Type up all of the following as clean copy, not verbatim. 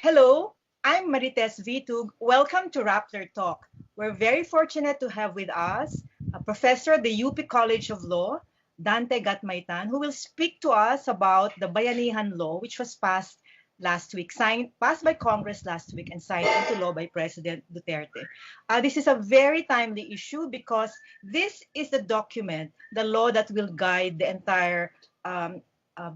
Hello, I'm Marites Vitug. Welcome to Rappler Talk. We're very fortunate to have with us a professor at the UP College of Law, Dante Gatmaitan, who will speak to us about the Bayanihan Law, which was passed by Congress last week and signed into law by President Duterte. This is a very timely issue because this is the document, the law that will guide the entire um, uh,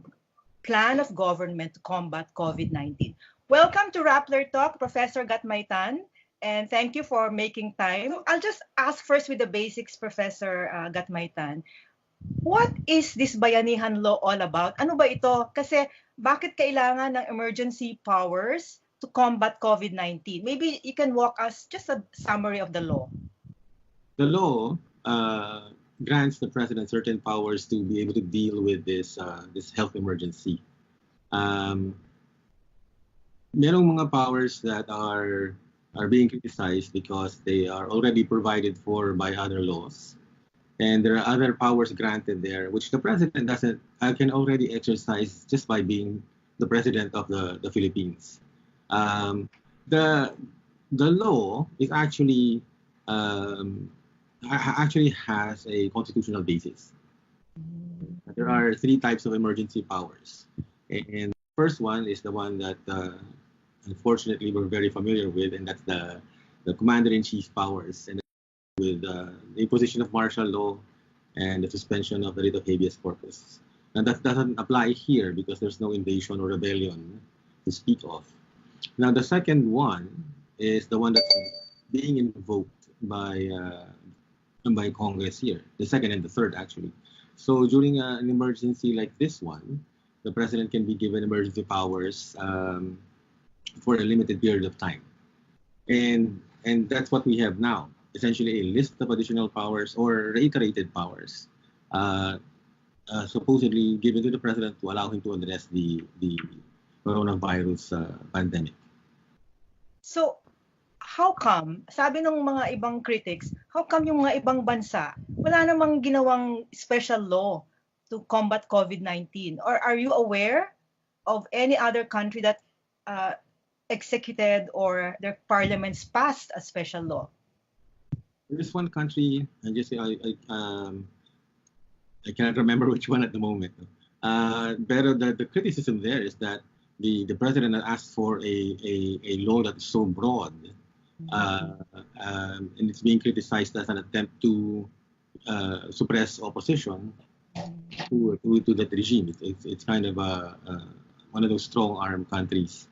plan of government to combat COVID-19. Welcome to Rappler Talk, Professor Gatmaitan, and thank you for making time. I'll just ask first with the basics, Professor Gatmaitan. What is this Bayanihan Law all about? Ano ba ito? Kasi bakit kailangan ng emergency powers to combat COVID-19? Maybe you can walk us just a summary of the law. The law grants the president certain powers to be able to deal with this health emergency. Merong mga powers that are being criticized because they are already provided for by other laws, and there are other powers granted there which the president can already exercise just by being the president of the Philippines. The law is actually has a constitutional basis. There are three types of emergency powers, and the first one is the one that unfortunately we're very familiar with, and that's the commander-in-chief powers, and with the imposition of martial law and the suspension of the writ of habeas corpus. And that doesn't apply here because there's no invasion or rebellion to speak of. Now, the second one is the one that's being invoked by Congress here, the second and the third actually. So during an emergency like this one, the president can be given emergency powers for a limited period of time. And that's what we have now, essentially a list of additional powers or reiterated powers supposedly given to the president to allow him to address the coronavirus pandemic. So, how come, sabi ng mga ibang critics, how come yung mga ibang bansa, wala namang ginawang special law to combat COVID-19? Or are you aware of any other country that executed or their parliaments passed a special law? There's one country, I cannot remember which one at the moment. But the criticism there is that the president asked for a law that is so broad, and it's being criticized as an attempt to suppress opposition to that regime. It's kind of one of those strong-armed countries,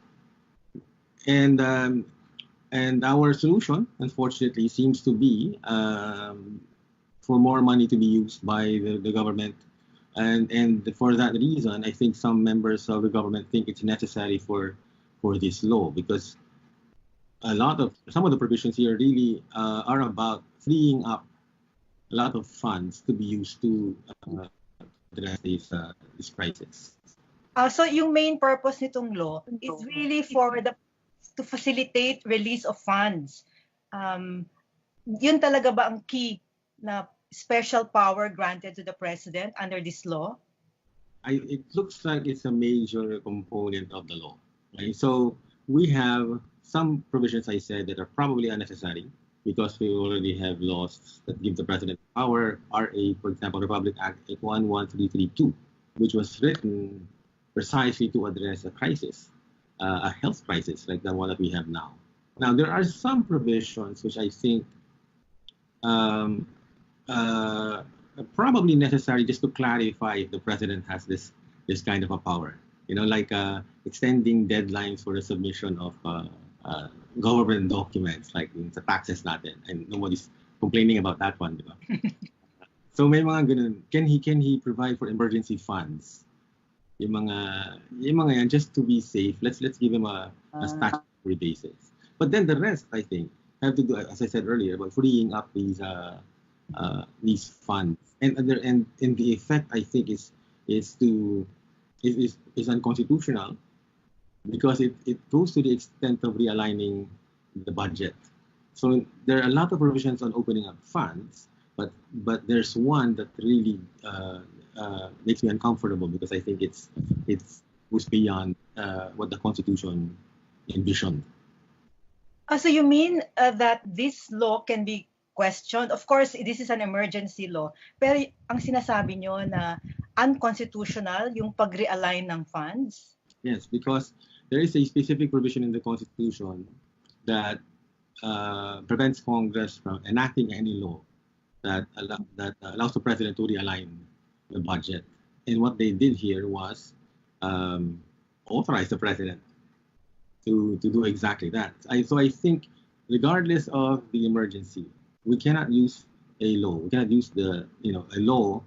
and our solution, unfortunately, seems to be for more money to be used by the government. And for that reason, I think some members of the government think it's necessary for this law, because some of the provisions here really are about freeing up a lot of funds to be used to address this crisis. So yung main purpose nitong law is really to facilitate release of funds. Yun talaga ba ang key na special power granted to the president under this law? It looks like it's a major component of the law. Right? So we have some provisions, I said, that are probably unnecessary because we already have laws that give the president power. RA, for example, Republic Act 11332, which was written precisely to address a crisis, a health crisis like the one that we have now. Now, there are some provisions which I think probably necessary just to clarify if the president has this kind of a power. Like extending deadlines for the submission of government documents, like sa taxes natin, and nobody's complaining about that one, diba? So may mga ganun. Can he provide for emergency funds? Yung mga yan, just to be safe, let's give him a statutory basis. But then the rest, I think, have to do, as I said earlier, about freeing up these funds, and the effect, I think, is unconstitutional because it goes to the extent of realigning the budget. So there are a lot of provisions on opening up funds, but there's one that really makes me uncomfortable because I think it goes beyond what the Constitution envisioned. So you mean that this law can be questioned? Of course, this is an emergency law. Pero ang sinasabi nyo na unconstitutional yung pag-realign ng funds? Yes, because there is a specific provision in the Constitution that prevents Congress from enacting any law that allows the president to realign the budget. And what they did here was authorize the president to do exactly that. So I think, regardless of the emergency, we cannot use a law. We cannot use a law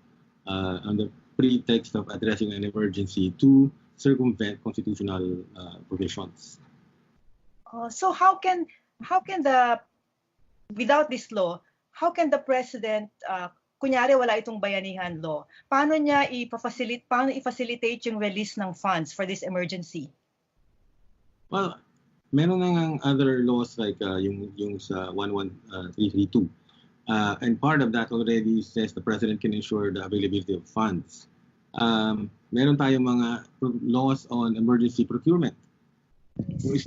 on the pretext of addressing an emergency to circumvent constitutional provisions. So how can without this law, how can the president, kunyari wala itong bayanihan law, paano i-facilitate yung release ng funds for this emergency? Well, meron nang other laws like yung sa 11332. And part of that already says the president can ensure the availability of funds. Meron tayong mga laws on emergency procurement, which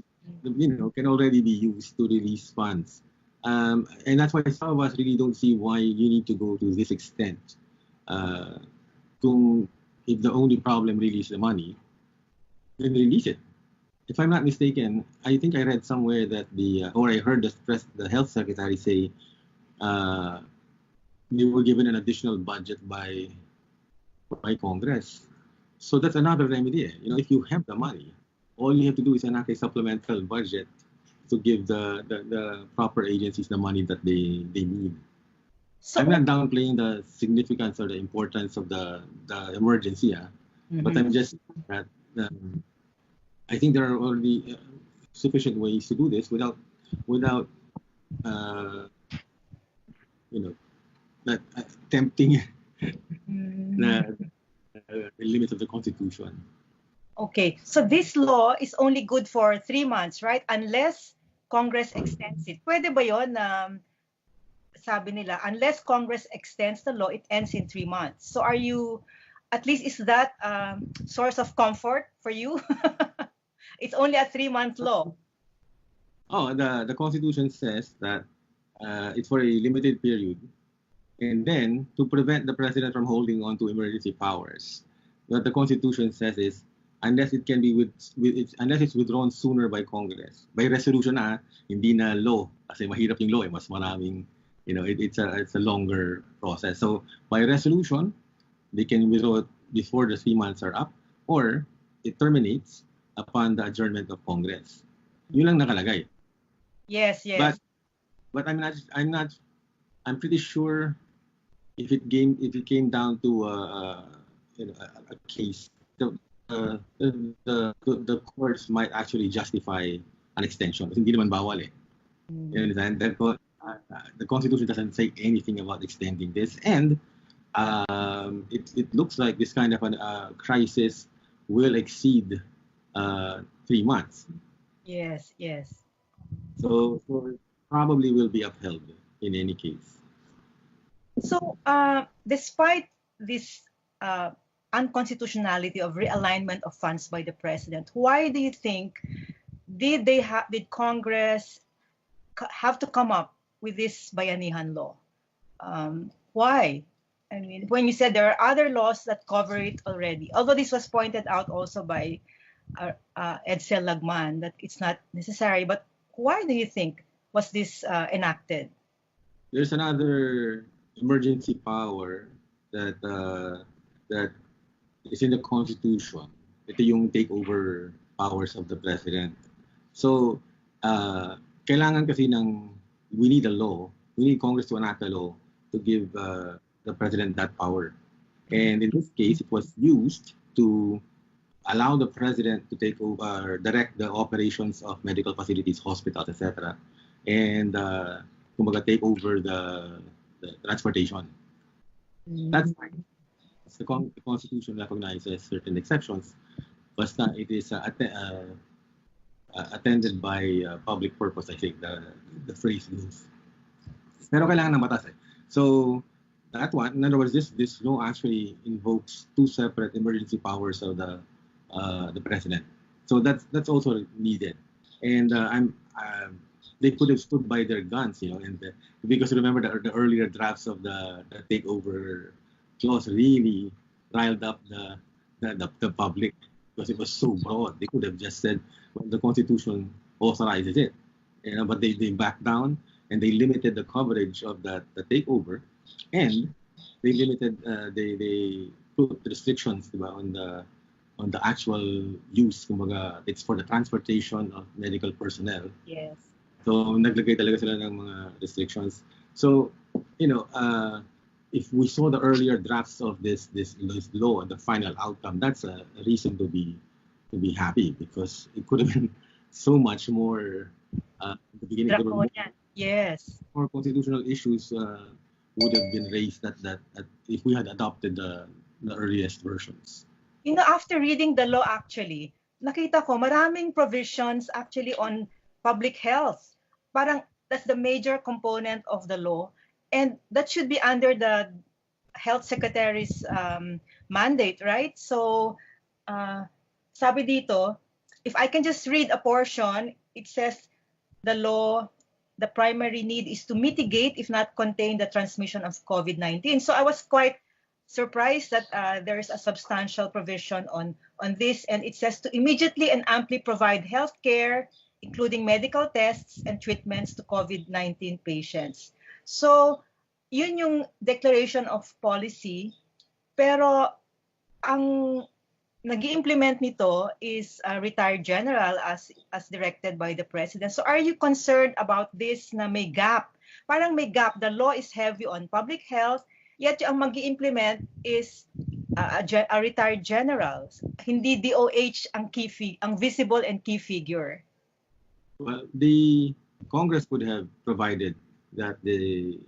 can already be used to release funds. And that's why some of us really don't see why you need to go to this extent. If the only problem really is the money, then release it. If I'm not mistaken, I think I read somewhere that I heard the health secretary say they were given an additional budget by Congress. So that's another remedy. If you have the money, all you have to do is enact a supplemental budget to give the proper agencies the money that they need. So, I'm not downplaying the significance or the importance of the emergency, but I'm just that I think there are already sufficient ways to do this without not tempting the limits of the Constitution. Okay, so this law is only good for 3 months, right? Unless Congress extends it. Pwede ba yun? Sabi nila, unless Congress extends the law, it ends in 3 months. So at least is that source of comfort for you? It's only a 3-month law. Oh, the Constitution says that it's for a limited period. And then, to prevent the president from holding on to emergency powers, what the Constitution says is, unless it can be unless it's withdrawn sooner by Congress, by resolution hindi na law, kasi mahirap yung law, mas maraming, it's a longer process. So by resolution, they can withdraw it before the 3 months are up, or it terminates upon the adjournment of Congress. Yun lang nakalagay. Yes. But I'm pretty sure if it came down to a case, the courts might actually justify an extension. Kasi hindi naman bawal eh. You understand? The Constitution doesn't say anything about extending this, and it looks like this kind of a crisis will exceed 3 months. Yes. So it probably will be upheld in any case. So despite this unconstitutionality of realignment of funds by the president, why do you think did Congress have to come up with this bayanihan law? Why? I mean, when you said there are other laws that cover it already, although this was pointed out also by Edsel Lagman that it's not necessary, but why do you think was this enacted? There's another emergency power that is in the Constitution. Ito yung takeover powers of the president. So, kailangan kasi we need a law. We need Congress to enact a law to give the president that power. And in this case, it was used to allow the president to take over, direct the operations of medical facilities, hospitals, etc. And kumbaga take over the transportation. That's fine. The Constitution recognizes certain exceptions, but it is attended by public purpose, I think the phrase is. Pero kailangan ng batas eh. So that one, in other words, this law actually invokes two separate emergency powers of the president. So that's also needed. and they could have stood by their guns, and because remember the earlier drafts of the takeover clause really riled up the public because it was so broad. They could have just said, well, the Constitution authorizes it, but they backed down and they limited the coverage of the takeover, and they limited they put restrictions, diba, on the actual use. Kumbaga, it's for the transportation of medical personnel. Yes. So naglagay talaga sila ng mga restrictions. So if we saw the earlier drafts of this law and the final outcome, that's a reason to be happy, because it could have been so much more. At the beginning, there were yes, more constitutional issues would have been raised that if we had adopted the earliest versions. After reading the law, actually, nakita ko maraming provisions actually on public health. Parang that's the major component of the law, and that should be under the health secretary's mandate, right? So, sabi dito, if I can just read a portion, it says the law, the primary need is to mitigate, if not contain, the transmission of COVID-19. So I was quite surprised that there is a substantial provision on this, and it says to immediately and amply provide health care, including medical tests and treatments to COVID-19 patients. So, yun yung declaration of policy, pero ang nag-i-implement nito is a retired general as directed by the president. So, are you concerned about this na may gap? Parang may gap. The law is heavy on public health, yet ang mag-i-implement is a retired general. Hindi DOH ang visible and key figure. Well, the Congress would have provided that the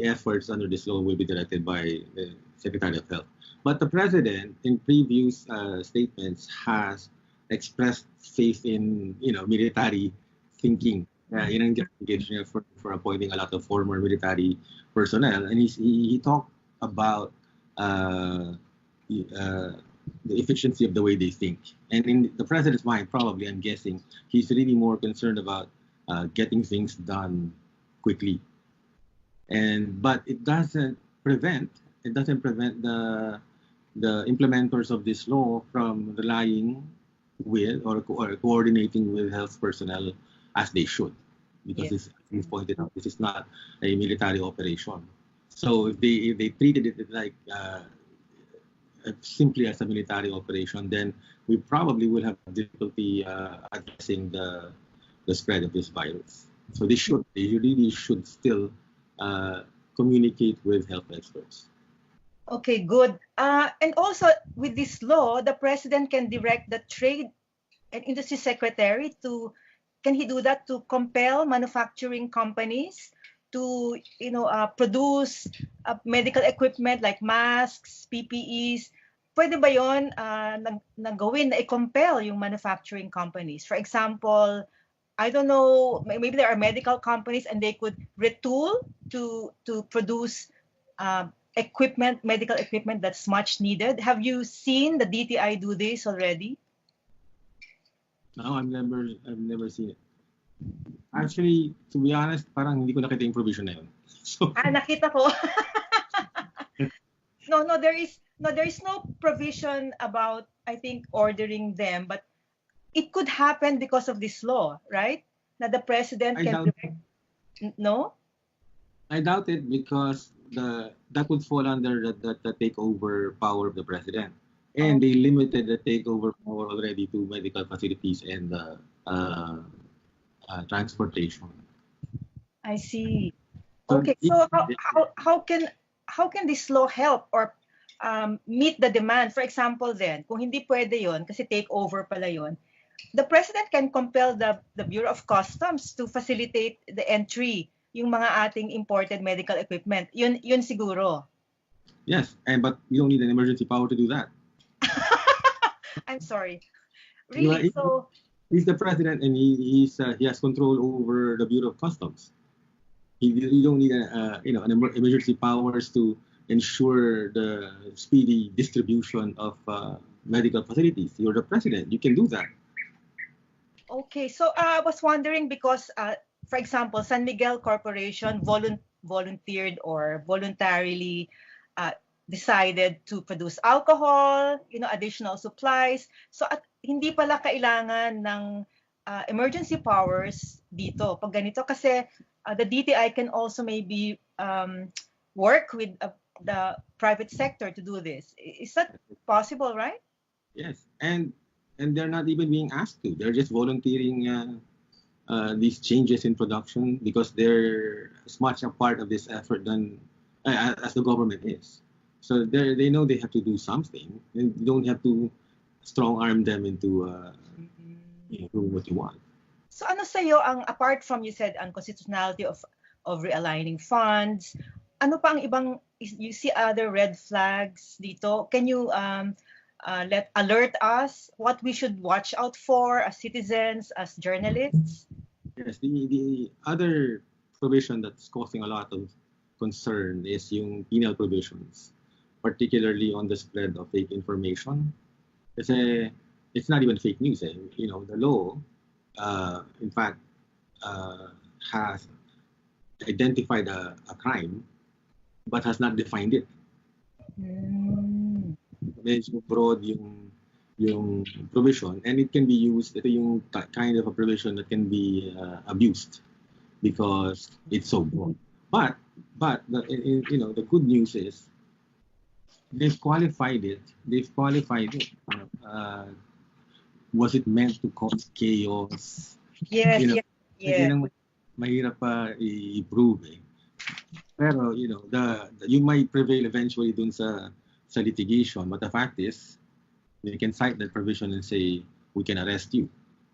efforts under this law will be directed by the Secretary of Health. But the President, in previous statements, has expressed faith in military thinking. Yun ang justification for appointing a lot of former military personnel, and he talked about the efficiency of the way they think. And in the president's mind, probably, I'm guessing, he's really more concerned about getting things done quickly. But it doesn't prevent the implementers of this law from relying with or coordinating with health personnel as they should, because Yes. as you pointed out, this is not a military operation. So if they treated it like simply as a military operation, then we probably will have difficulty addressing the spread of this virus. So they really should still communicate with health experts. Okay, good. And also with this law, the president can direct the Trade and Industry Secretary can he do that to compel manufacturing companies to produce medical equipment like masks, PPEs? Pwede ba yun nagawin na i-compel yung manufacturing companies? For example, I don't know, maybe there are medical companies and they could retool to produce medical equipment that's much needed. Have you seen the DTI do this already? No, I've never seen it. Actually, to be honest, parang hindi ko nakita yung provision na yun. So, nakita ko. No, there is no provision about, I think, ordering them, but it could happen because of this law, right? Na the president can direct. No? I doubt it, because that would fall under the takeover power of the president. And they limited the takeover power already to medical facilities and transportation. I see. Okay, so how can this law help or meet the demand? For example, then, kung hindi pwede yon kasi takeover pala yon, the president can compel the Bureau of Customs to facilitate the entry yung mga ating imported medical equipment. Yun siguro. Yes, but you don't need an emergency power to do that. I'm sorry. Really? So he's the president, and he has control over the Bureau of Customs. You don't need an emergency powers to ensure the speedy distribution of medical facilities. You're the president. You can do that. Okay, so I was wondering because, for example, San Miguel Corporation volunteered or voluntarily uh, decided to produce alcohol, additional supplies. So at hindi pala kailangan ng emergency powers dito. Pag ganito kasi the DTI can also maybe work with the private sector to do this. Is that possible, right? Yes, and they're not even being asked to. They're just volunteering these changes in production because they're as much a part of this effort than as the government is. So they know they have to do something, and you don't have to strong arm them into doing what you want. So ano sa'yo ang apart from you said unconstitutionality of realigning funds, ano pa ang ibang you see other red flags dito? Can you alert us what we should watch out for as citizens, as journalists? Yes, the other provision that's causing a lot of concern is yung penal provisions, particularly on the spread of fake information. Kasi it's not even fake news. You know, the law, in fact, has identified a crime, but has not defined it. Medyo broad yung provision, and it can be used. Ito yung kind of a provision that can be abused because it's so broad. But the good news is they've qualified it. Was it meant to cause chaos? Yes, You know, yes. yun ang mahirap pa i-prove eh. Pero you might prevail eventually dun sa litigation, but the fact is they can cite that provision and say we can arrest you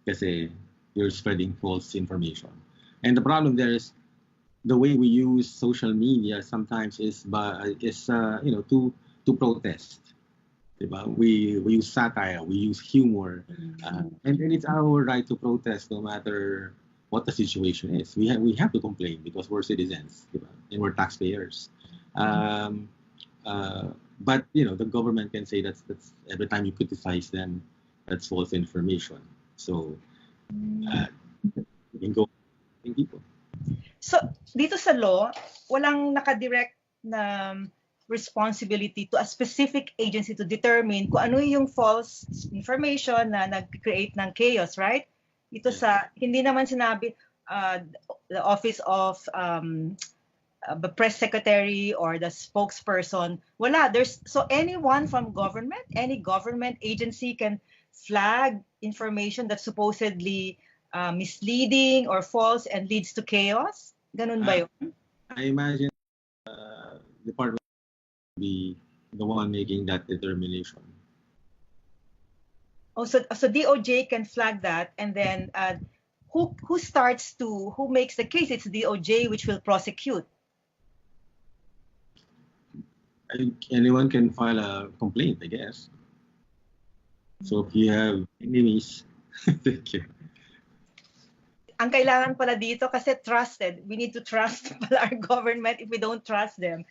kasi you're spreading false information. And the problem there is the way we use social media sometimes is to protest. Diba? We use satire, we use humor, and it's our right to protest no matter what the situation is. We have to complain because we're citizens, diba? And we're taxpayers. But the government can say that's every time you criticize them, that's false information. So you can go people. So dito sa law, walang nakadirect na responsibility to a specific agency to determine kung ano yung false information na nag-create ng chaos, right? Ito sa, hindi naman sinabi the office of the press secretary or the spokesperson. Wala. So anyone from government, any government agency can flag information that's supposedly misleading or false and leads to chaos? Ganun ba yun? I imagine department be the one making that determination. Oh, so DOJ can flag that, and then who makes the case? It's DOJ which will prosecute. Anyone can file a complaint, I guess. So if you have enemies, thank you. Ang kailangan pala dito kasi trusted. We need to trust pala our government if we don't trust them.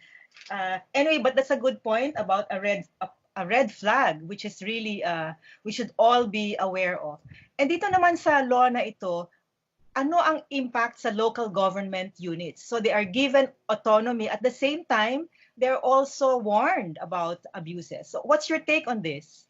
Anyway, but that's a good point about a red flag, which is really we should all be aware of. And dito naman sa law na ito, ano ang impact sa local government units? So they are given autonomy. At the same time, they're also warned about abuses. So what's your take on this?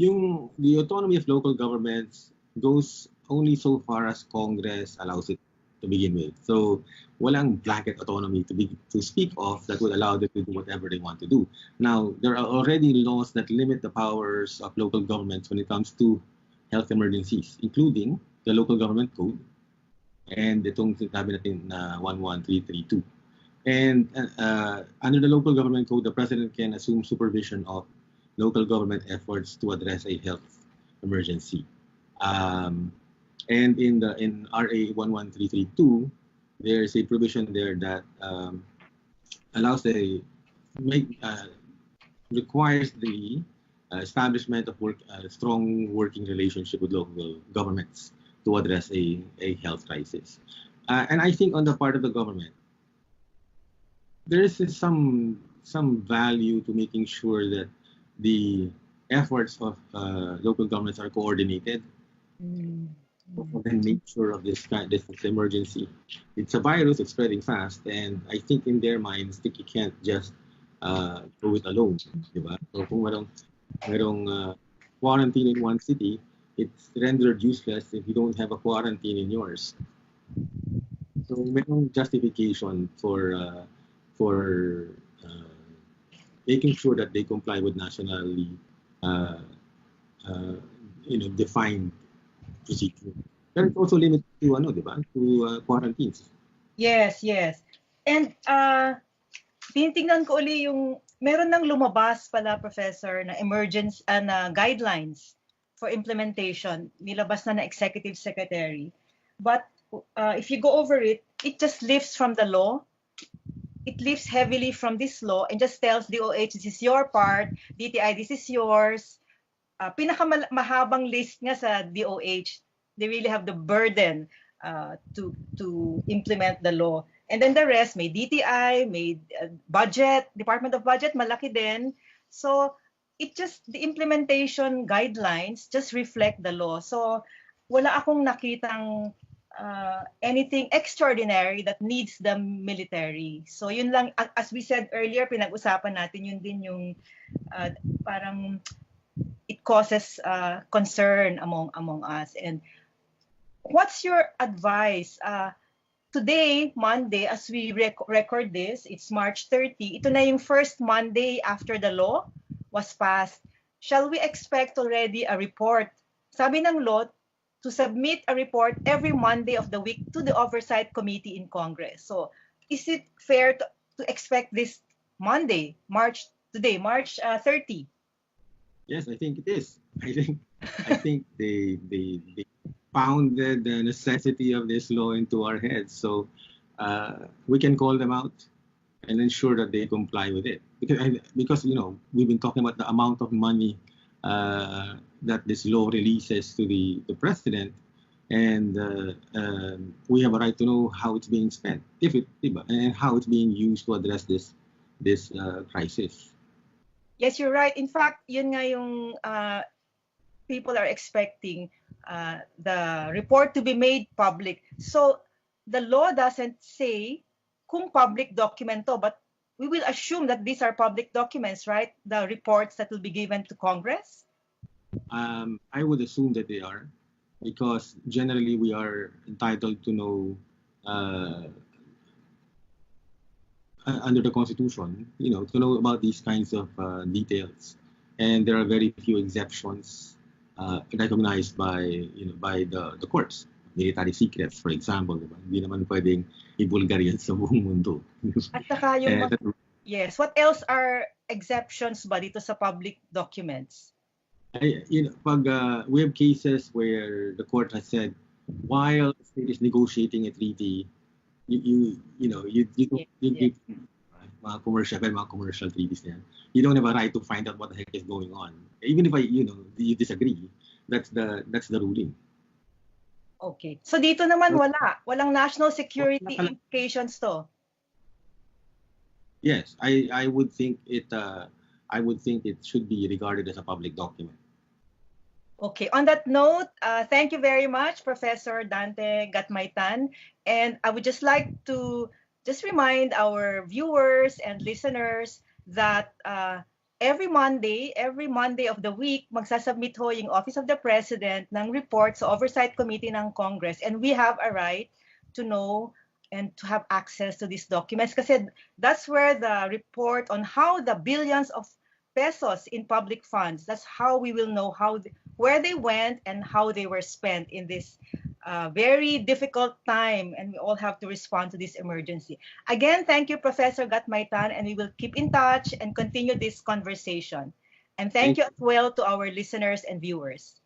The autonomy of local governments goes only so far as Congress allows it to begin with. So walang blanket autonomy to speak of that would allow them to do whatever they want to do. Now, there are already laws that limit the powers of local governments when it comes to health emergencies, including the Local Government Code and itong sinabi natin na 11332. And under the Local Government Code, the President can assume supervision of local government efforts to address a health emergency. And in RA 11332, there's a provision there that requires the establishment of strong working relationship with local governments to address a health crisis. And I think on the part of the government, there is some value to making sure that the efforts of local governments are coordinated Mm. And nature of this emergency. It's a virus, it's spreading fast, and I think in their minds, think you can't just go it alone, di ba? So kung merong quarantine in one city, it's rendered useless if you don't have a quarantine in yours. So merong justification for making sure that they comply with nationally uh, defined procedure. But it's also limited to di ba? To quarantines. Yes, yes. And tinitingnan ko uli yung meron nang lumabas pala, Professor, na emergency na guidelines for implementation. Nilabas na Executive Secretary. But if you go over it, it just lifts from the law. It lifts heavily from this law and just tells DOH, this is your part, DTI, this is yours. Pinakamahabang list nga sa DOH, they really have the burden to implement the law. And then the rest, may DTI, may budget, Department of Budget, malaki din. So the implementation guidelines just reflect the law. So wala akong nakitang anything extraordinary that needs the military. So yun lang, as we said earlier, pinag-usapan natin yun din yung parang it causes concern among us. And what's your advice? Today, Monday, as we record this, it's March 30. Ito na yung first Monday after the law was passed. Shall we expect already a report? Sabi ng law, to submit a report every Monday of the week to the Oversight Committee in Congress. So is it fair to expect this Monday, March 30? Yes, I think it is. I think they pounded the necessity of this law into our heads, so we can call them out and ensure that they comply with it. Because we've been talking about the amount of money that this law releases to the president, and we have a right to know how it's being spent, and how it's being used to address this crisis. Yes, you're right. In fact, yun nga yung people are expecting the report to be made public. So the law doesn't say kung public document to, but we will assume that these are public documents, right? The reports that will be given to Congress? I would assume that they are, because generally we are entitled to know under the Constitution, to know about these kinds of details. And there are very few exceptions recognized by the courts. Military secrets, for example, diba? Hindi naman pwedeng ibulgar yan sa buong mundo. At saka yung yes, what else are exceptions ba dito sa public documents? We have cases where the court has said, while the state is negotiating a treaty, you give mga commercial treaties na yan. You don't have a right to find out what the heck is going on. Even if you disagree, that's the ruling. Okay. So dito naman walang national security implications to. Yes, I would think it should be regarded as a public document. Okay. On that note, thank you very much, Professor Dante Gatmaytan. And I would just like to just remind our viewers and listeners that every Monday of the week, magsasubmit ho yung Office of the President ng report sa Oversight Committee ng Congress. And we have a right to know and to have access to these documents, kasi that's where the report on how the billions of pesos in public funds, that's how we will know where they went and how they were spent in this very difficult time, and we all have to respond to this emergency. Again, thank you, Professor Gatmaytan, and we will keep in touch and continue this conversation. And thank you as well to our listeners and viewers.